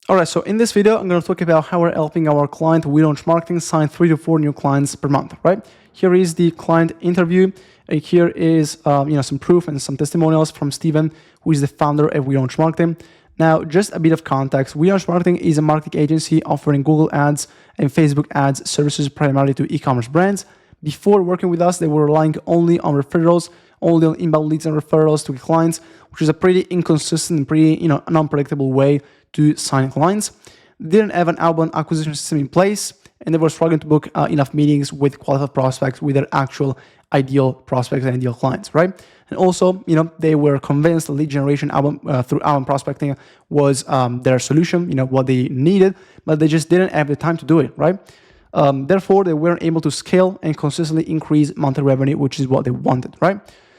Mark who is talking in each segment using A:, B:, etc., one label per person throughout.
A: All right, so in this video, I'm going to talk about how we're helping our client WeLaunch Marketing sign 3 to 4 new clients per month, right? Here is the client interview, and here is some proof and some testimonials from Steven, who is the founder of WeLaunch Marketing. Now, just a bit of context. WeLaunch Marketing is a marketing agency offering Google Ads and Facebook Ads services primarily to e-commerce brands. Before working with us, they were relying only on referrals, only on inbound leads and referrals to clients, which is a pretty inconsistent and pretty unpredictable way to sign clients. They didn't have an outbound acquisition system in place, and they were struggling to book enough meetings with qualified prospects, with their actual ideal prospects and ideal clients, right? And also, they were convinced the lead generation through outbound prospecting was their solution, what they needed, but they just didn't have the time to do it, right? Therefore, they weren't able to scale and consistently increase monthly revenue, which is what they wanted, right?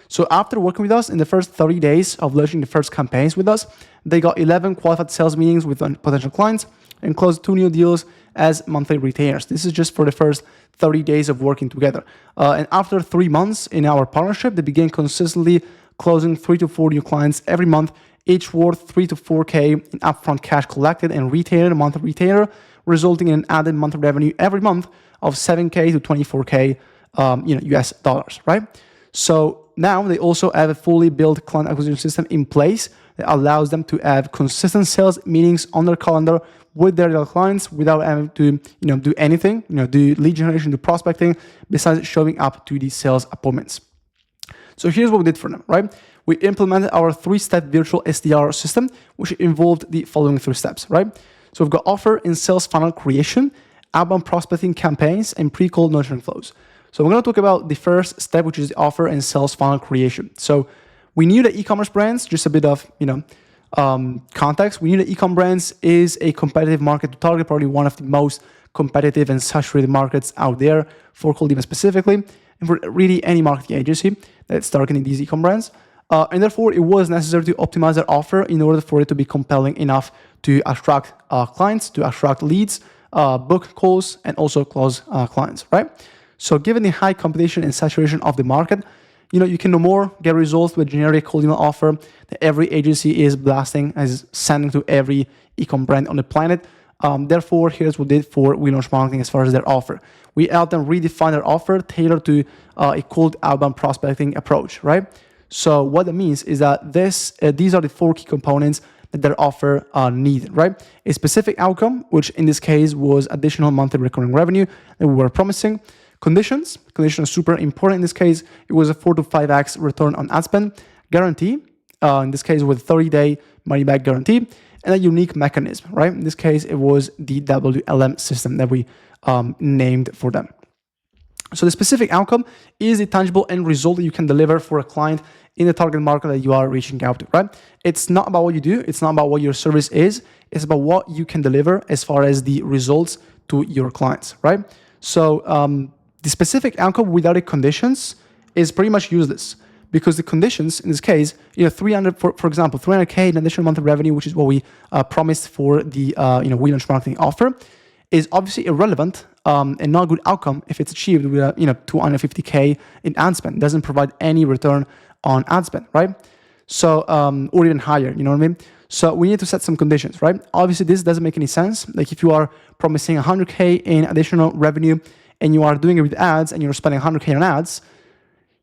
A: So after working with us in the first 30 days of launching the first campaigns with us, they got 11 qualified sales meetings with potential clients and closed 2 new deals as monthly retainers. This is just for the first 30 days of working together. And after 3 months in our partnership, they began consistently closing 3 to 4 new clients every month, each worth 3 to 4K in upfront cash collected and retained, a monthly retainer, resulting in an added monthly revenue every month of 7K to 24K US dollars, right? So now they also have a fully built client acquisition system in place that allows them to have consistent sales meetings on their calendar with their clients without having to do anything, do lead generation, do prospecting, besides showing up to these sales appointments. So here's what we did for them, right? We implemented our 3-step virtual SDR system, which involved the following 3 steps, right? So we've got offer and sales funnel creation, outbound prospecting campaigns, and pre-call nurturing flows. So we're going to talk about the first step, which is the offer and sales funnel creation. So we knew that e-commerce brands, just a bit of context, we knew that e-com brands is a competitive market to target, probably one of the most competitive and saturated markets out there for cold email specifically, and for really any marketing agency that's targeting these e-com brands. And therefore, it was necessary to optimize their offer in order for it to be compelling enough to attract clients, to attract leads, book calls, and also close clients, right? So given the high competition and saturation of the market, you can no more get results with generic cold email offer that every agency is blasting, is sending to every e-com brand on the planet. Therefore, here's what we did for WeLaunch Marketing as far as their offer. We helped them redefine their offer tailored to a cold outbound prospecting approach, right? So what that means is that these are the 4 key components that their offer needed, right? A specific outcome, which in this case was additional monthly recurring revenue that we were promising. Conditions are super important in this case. It was a 4 to 5x return on ad spend. Guarantee, in this case with 30-day money back guarantee, and a unique mechanism, right? In this case, it was the WLM system that we named for them. So the specific outcome is the tangible end result that you can deliver for a client in the target market that you are reaching out to, right? It's not about what you do. It's not about what your service is. It's about what you can deliver as far as the results to your clients, right? So the specific outcome without the conditions is pretty much useless, because the conditions in this case, 300, for example, 300K in additional monthly revenue, which is what we promised for the WeLaunch Marketing offer, is obviously irrelevant and not a good outcome if it's achieved with 250K in ad spend. It doesn't provide any return on ad spend, right? So or even higher, you know what I mean? So we need to set some conditions, right? Obviously, this doesn't make any sense. Like if you are promising 100K in additional revenue and you are doing it with ads and you're spending 100K on ads,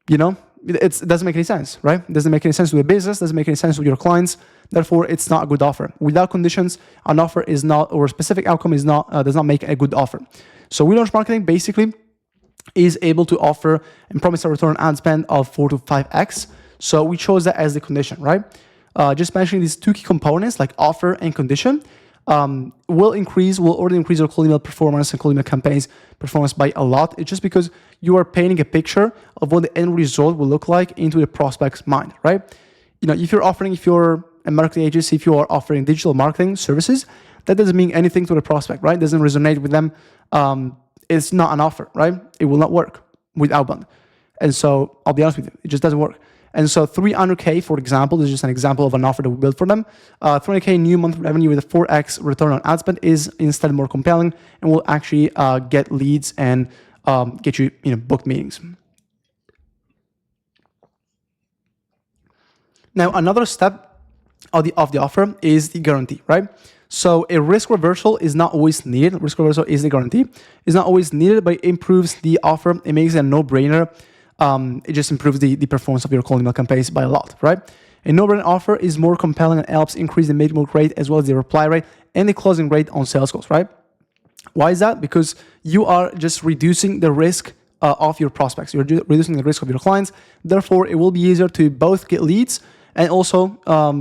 A: it doesn't make any sense, right? It doesn't make any sense with the business, doesn't make any sense with your clients. Therefore, it's not a good offer. Without conditions, an offer is not, or a specific outcome is not, does not make a good offer. So WeLaunch Marketing basically is able to offer and promise a return on ad spend of 4 to 5x. So we chose that as the condition, right? Just mentioning these 2 key components like offer and condition will already increase your cold email performance and cold email campaigns performance by a lot. It's just because you are painting a picture of what the end result will look like into the prospect's mind, right? If you're a marketing agency, if you are offering digital marketing services, that doesn't mean anything to the prospect, right? It doesn't resonate with them. It's not an offer, right? It will not work with outbound. And so I'll be honest with you, it just doesn't work. And so 300K, for example, this is just an example of an offer that we built for them. 300K new monthly revenue with a 4x return on ad spend is instead more compelling and will actually get leads and get you, booked meetings. Now, another step of the offer is the guarantee, right? So a risk reversal is not always needed. Risk reversal is the guarantee. It's not always needed, but it improves the offer. It makes it a no-brainer. It just improves the performance of your cold email campaigns by a lot, right? A no-brainer offer is more compelling and helps increase the make-book rate as well as the reply rate and the closing rate on sales calls, right? Why is that? Because you are just reducing the risk of your prospects. You're reducing the risk of your clients. Therefore, it will be easier to both get leads and also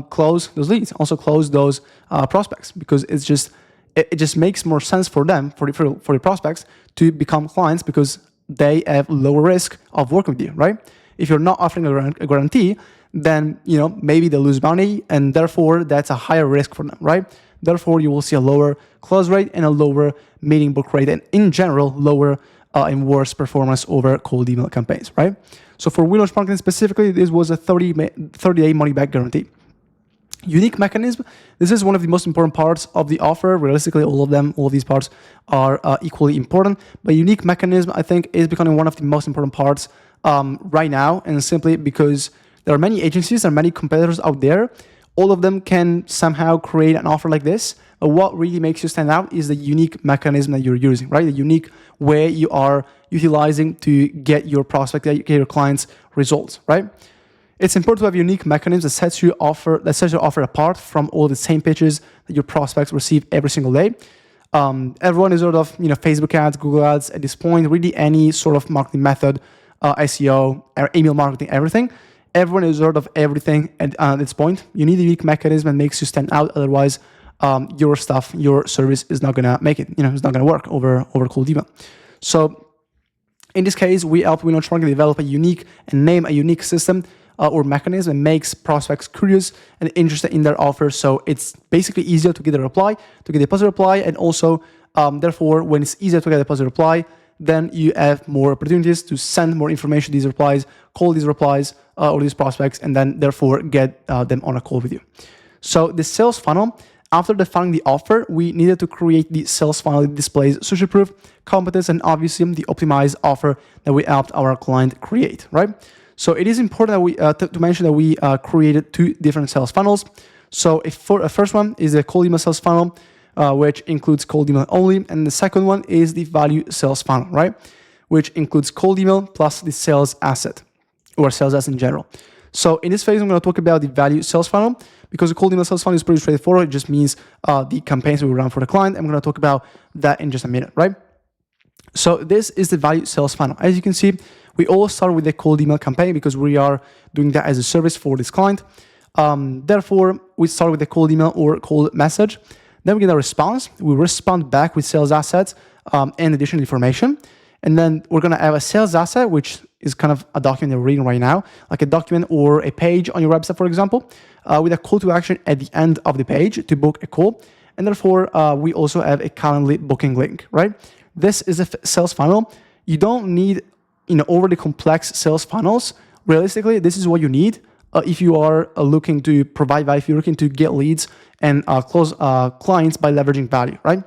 A: close those leads, also close those prospects, because it just makes more sense for them, for the prospects, to become clients because they have lower risk of working with you, right? If you're not offering a guarantee, then maybe they lose money, and therefore that's a higher risk for them, right? Therefore, you will see a lower close rate and a lower meeting book rate, and in general, lower and worse performance over cold email campaigns, right? So for WeLaunch marketing specifically, this was a 30-day money-back guarantee. Unique mechanism. This is one of the most important parts of the offer. Realistically, all of these parts are equally important. But unique mechanism, I think, is becoming one of the most important parts right now, and simply because there are many agencies, there are many competitors out there. All of them can somehow create an offer like this. But what really makes you stand out is the unique mechanism that you're using, right? The unique way you are utilizing to get your prospect, get your clients results, right? It's important to have unique mechanisms that sets your offer apart from all the same pitches that your prospects receive every single day. Everyone is sort of Facebook ads, Google ads at this point, really any sort of marketing method, SEO, email marketing, everything. Everyone is sort of everything at this point. You need a unique mechanism that makes you stand out. Otherwise, your stuff, your service is not gonna make it. It's not gonna work over cold email. So in this case, we help WeLaunch marketing develop a unique and name a unique system or mechanism that makes prospects curious and interested in their offer. So it's basically easier to get a reply, to get a positive reply, and also therefore, when it's easier to get a positive reply, then you have more opportunities to send more information to these replies, call these replies or these prospects, and then therefore get them on a call with you. So the sales funnel, after defining the offer, we needed to create the sales funnel that displays social proof, competence, and obviously the optimized offer that we helped our client create, right? So it is important that we to mention that we created two different sales funnels. So a first one is the cold email sales funnel, which includes cold email only, and the second one is the value sales funnel, right? Which includes cold email plus the sales asset, or sales asset in general. So in this phase, I'm going to talk about the value sales funnel, because the cold email sales funnel is pretty straightforward. It just means the campaigns we run for the client. I'm going to talk about that in just a minute, right? So this is the value sales funnel. As you can see, we all start with the cold email campaign because we are doing that as a service for this client. Therefore, we start with the cold email or cold message. Then we get a response. We respond back with sales assets and additional information. And then we're going to have a sales asset, which is kind of a document that we're reading right now, like a document or a page on your website, for example, with a call to action at the end of the page to book a call. And therefore, we also have a Calendly booking link, right? This is a sales funnel. You don't need overly complex sales funnels. Realistically, this is what you need if you are looking to provide value, if you're looking to get leads and close clients by leveraging value, right?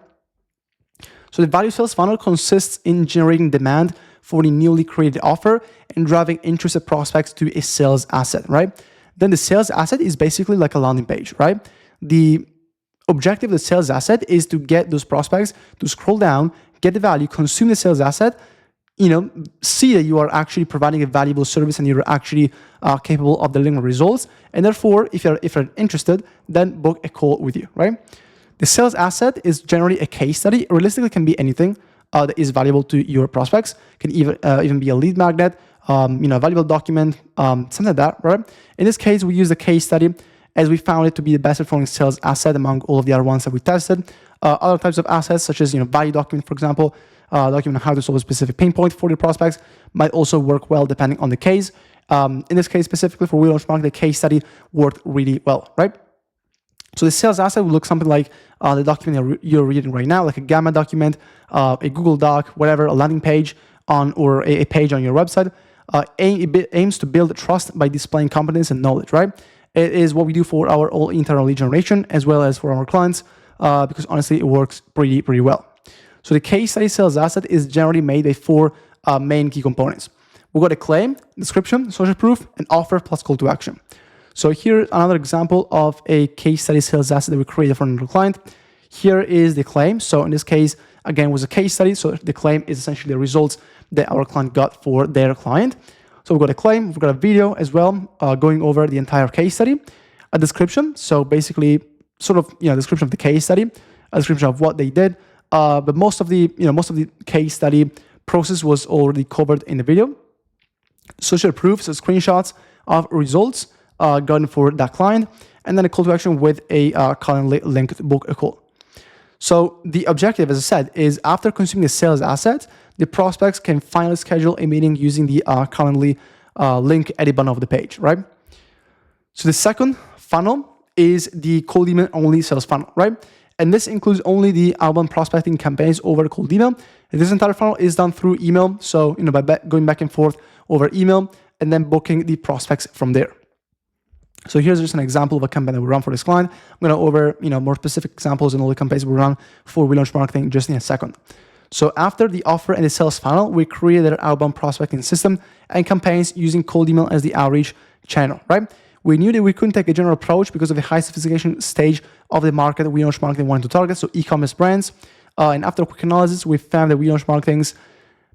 A: So the value sales funnel consists in generating demand for the newly created offer and driving interested prospects to a sales asset, right? Then the sales asset is basically like a landing page, right? The objective of the sales asset is to get those prospects to scroll down, get the value, consume the sales asset, see that you are actually providing a valuable service and you're actually capable of delivering results. And therefore, if you're interested, then book a call with you, right? The sales asset is generally a case study. Realistically, it can be anything that is valuable to your prospects. It can even be a lead magnet, a valuable document, something like that, right? In this case, we use the case study as we found it to be the best performing sales asset among all of the other ones that we tested. Other types of assets, such as value document, for example, document on how to solve a specific pain point for your prospects, might also work well depending on the case. In this case, specifically for WeLaunch marketing, the case study worked really well, right? So the sales asset will look something like the document that you're reading right now, like a Gamma document, a Google Doc, whatever, a landing page or a page on your website. It aims to build trust by displaying competence and knowledge, right? It is what we do for our all internal lead generation as well as for our clients, because honestly, it works pretty well. So the case study sales asset is generally made by four main key components. We've got a claim, description, social proof, and offer plus call to action. So here's another example of a case study sales asset that we created for another client. Here is the claim. So in this case, again, was a case study. So the claim is essentially the results that our client got for their client. So we've got a claim, we've got a video as well, going over the entire case study, a description. So basically, sort of, description of the case study, a description of what they did. But most of the case study process was already covered in the video. Social proof, so screenshots of results gotten for that client, and then a call to action with a Calendly link to book a call. So the objective, as I said, is after consuming the sales asset, the prospects can finally schedule a meeting using the Calendly link at the bottom of the page, right? So the second funnel is the cold email only sales funnel, right? And this includes only the outbound prospecting campaigns over cold email. And this entire funnel is done through email. So, by going back and forth over email and then booking the prospects from there. So here's just an example of a campaign that we run for this client. I'm going to over, more specific examples and all the campaigns we run for WeLaunch Marketing just in a second. So after the offer and the sales funnel, we created an outbound prospecting system and campaigns using cold email as the outreach channel, right? We knew that we couldn't take a general approach because of the high sophistication stage of the market that WeLaunch Marketing wanted to target, so e-commerce brands. And after a quick analysis, we found that WeLaunch Marketing's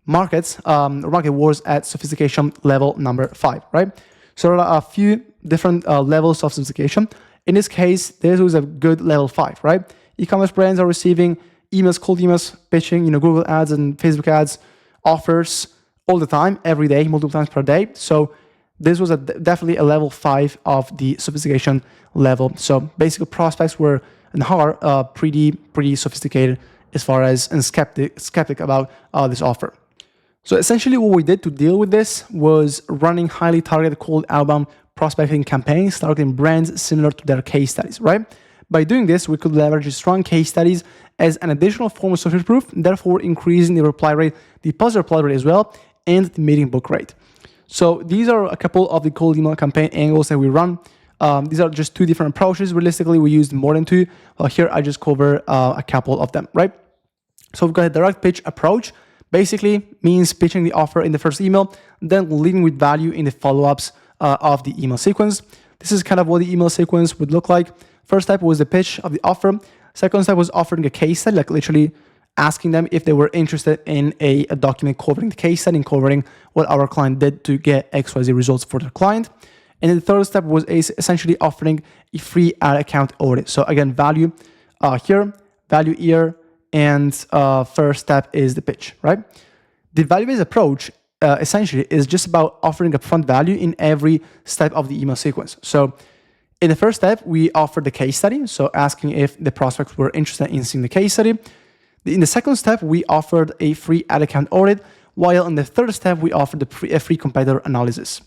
A: market was at sophistication level number 5, right? So there are a few different levels of sophistication. In this case, this was a good level 5, right? E-commerce brands are receiving emails, cold emails, pitching, Google ads and Facebook ads, offers all the time, every day, multiple times per day. So this was definitely a level 5 of the sophistication level. So basically, prospects were and are pretty sophisticated as far as and skeptic about this offer. So essentially, what we did to deal with this was running highly targeted cold outbound prospecting campaigns targeting brands similar to their case studies, right? By doing this, we could leverage strong case studies as an additional form of social proof, therefore increasing the reply rate, the positive reply rate as well, and the meeting book rate. So these are a couple of the cold email campaign angles that we run. These are just 2 different approaches. Realistically, we used more than 2. Here, I just cover a couple of them, right? So we've got a direct pitch approach. Basically means pitching the offer in the first email, then leading with value in the follow-ups of the email sequence. This is kind of what the email sequence would look like. First step was the pitch of the offer. Second step was offering a case study, like literally asking them if they were interested in a document covering the case study and covering what our client did to get XYZ results for their client. And then the third step was essentially offering a free ad account audit. So again, value here, value here, and first step is the pitch, right? The value-based approach essentially is just about offering upfront value in every step of the email sequence. So in the first step, we offered the case study, so asking if the prospects were interested in seeing the case study. In the second step, we offered a free ad account audit, while in the third step, we offered a free competitor analysis.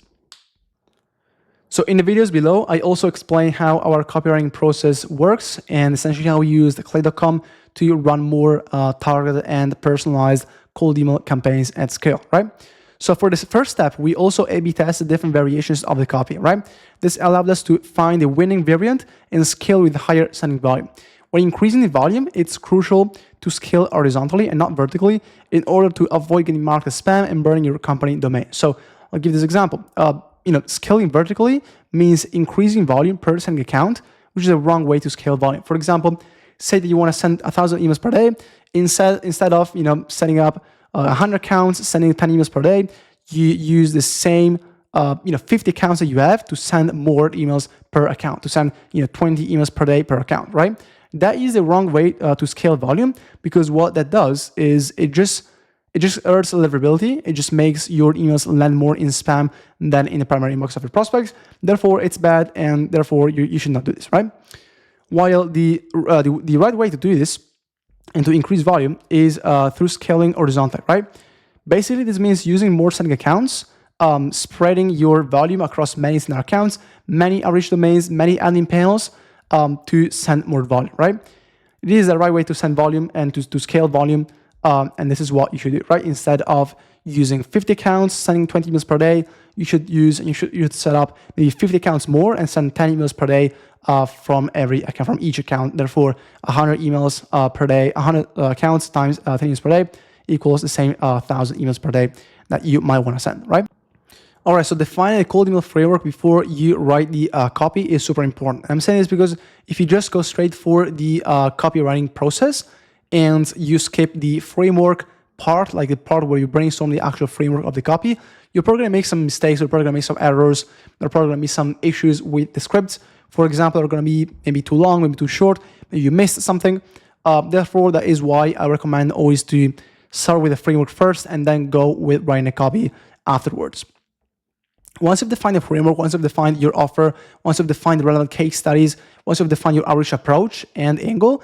A: So in the videos below, I also explain how our copywriting process works and essentially how we use the Clay.com to run more targeted and personalized cold email campaigns at scale, right? So for this first step, we also A/B tested different variations of the copy, right? This allowed us to find the winning variant and scale with higher sending volume. When increasing the volume, it's crucial to scale horizontally and not vertically in order to avoid getting marked as spam and burning your company domain. So I'll give this example. Scaling vertically means increasing volume per sending account, which is a wrong way to scale volume. For example, say that you want to send 1,000 emails per day. Instead of setting up 100 accounts, sending 10 emails per day, you use the same 50 accounts that you have to send more emails per account, to send 20 emails per day per account, right? That is the wrong way to scale volume, because what that does is it just hurts deliverability. It just makes your emails land more in spam than in the primary inbox of your prospects. Therefore, it's bad, and therefore you should not do this, right? While the right way to do this and to increase volume is through scaling horizontally, right? Basically, this means using more sending accounts, spreading your volume across many sender accounts, many outreach domains, many admin panels to send more volume, right? It is the right way to send volume and to scale volume. And this is what you should do, right? Instead of using 50 accounts, sending 20 emails per day, you should set up maybe 50 accounts more and send 10 emails per day from every account, from each account. Therefore, 100 emails per day, 100 accounts times 10 emails per day equals the same 1,000 emails per day that you might want to send, right? All right, so defining a cold email framework before you write the copy is super important. I'm saying this because if you just go straight for the copywriting process and you skip the framework part, like the part where you brainstorm the actual framework of the copy, you're probably going to make some mistakes, you're probably going to make some errors, there are probably going to be some issues with the scripts. For example, they're going to be maybe too long, maybe too short, maybe you missed something. Therefore, that is why I recommend always to start with the framework first and then go with writing a copy afterwards. Once you've defined the framework, once you've defined your offer, once you've defined the relevant case studies, once you've defined your outreach approach and angle,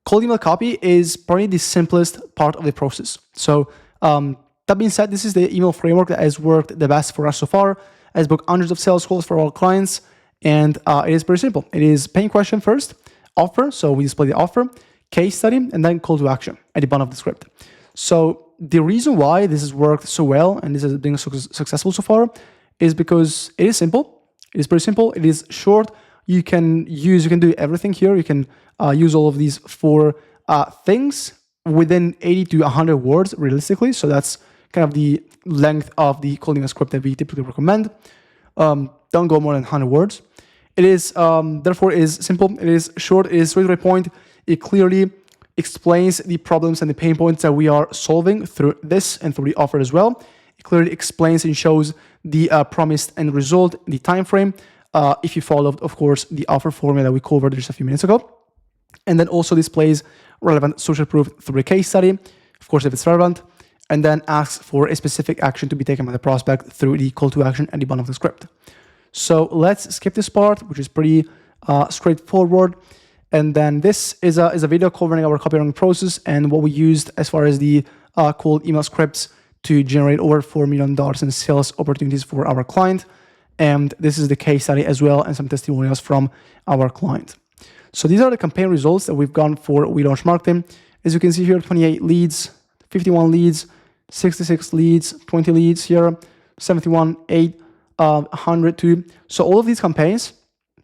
A: cold email copy is probably the simplest part of the process. So that being said, this is the email framework that has worked the best for us so far, has booked hundreds of sales calls for our clients, and it is pretty simple. It is paying question first, offer, so we display the offer, case study, and then call to action at the bottom of the script. So the reason why this has worked so well and this has been successful so far is because it is simple. It is pretty simple. It is short. You can do everything here. You can use all of these four things within 80 to 100 words realistically. So that's kind of the length of the cold email script that we typically recommend. Don't go more than 100 words. It is, therefore, it is simple. It is short. It is straight to the point. It clearly explains the problems and the pain points that we are solving through this and through the offer as well. It clearly explains and shows the promised end result, the time frame, if you followed, of course, the offer formula that we covered just a few minutes ago. And then also displays relevant social proof through a case study, of course, if it's relevant, and then asks for a specific action to be taken by the prospect through the call to action at the bottom of the script. So let's skip this part, which is pretty straightforward. And then this is a video covering our copywriting process and what we used as far as the cold email scripts to generate over $4 million in sales opportunities for our client. And this is the case study as well and some testimonials from our client. So these are the campaign results that we've gone for WeLaunch Marketing. As you can see here, 28 leads, 51 leads, 66 leads, 20 leads here, 71, 8, 102. So all of these campaigns,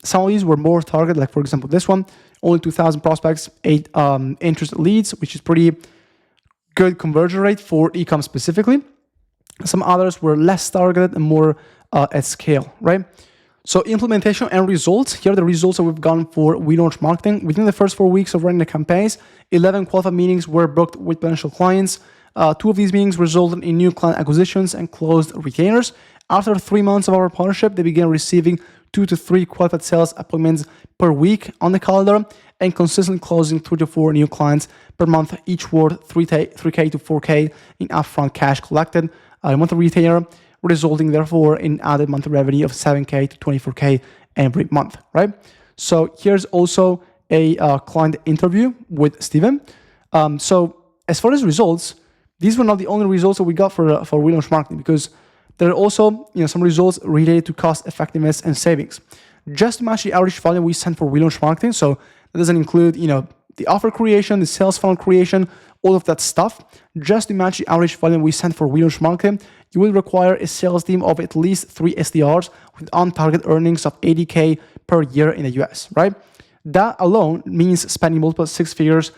A: some of these were more targeted, like for example, this one, only 2,000 prospects, 8 interested leads, which is pretty good conversion rate for e-com specifically. Some others were less targeted and more at scale, right? So implementation and results. Here are the results that we've gotten for WeLaunch Marketing. Within the first 4 weeks of running the campaigns, 11 qualified meetings were booked with potential clients. 2 of these meetings resulted in new client acquisitions and closed retainers. After 3 months of our partnership, they began receiving 2 to 3 qualified sales appointments per week on the calendar and consistently closing 3 to 4 new clients per month, each worth $3K to $4K in upfront cash collected a monthly retainer, resulting therefore in added monthly revenue of $7K to $24K every month, right? So here's also a client interview with Steven. So as far as results, these were not the only results that we got for WeLaunch Marketing, because there are also some results related to cost effectiveness and savings. Just to match the average volume we sent for WeLaunch Marketing, so that doesn't include the offer creation, the sales funnel creation, all of that stuff. Just to match the average volume we sent for WeLaunch Marketing, you will require a sales team of at least 3 SDRs with on-target earnings of $80K per year in the US, right? That alone means spending multiple 6 figures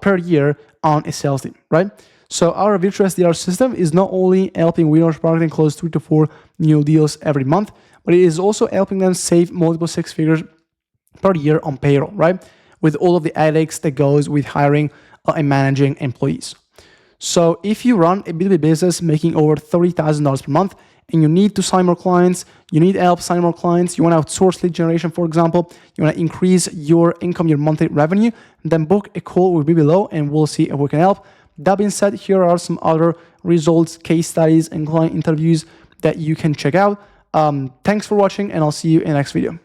A: per year on a sales team, right? So our virtual SDR system is not only helping WeLaunch Marketing close 3 to 4 new deals every month, but it is also helping them save multiple 6 figures per year on payroll, right? With all of the headaches that goes with hiring and managing employees. So if you run a B2B business making over $30,000 per month and you need to sign more clients, you need help signing more clients, you want to outsource lead generation, for example, you want to increase your income, your monthly revenue, then book a call with me below and we'll see if we can help. That being said, here are some other results, case studies, and client interviews that you can check out. Thanks for watching, and I'll see you in the next video.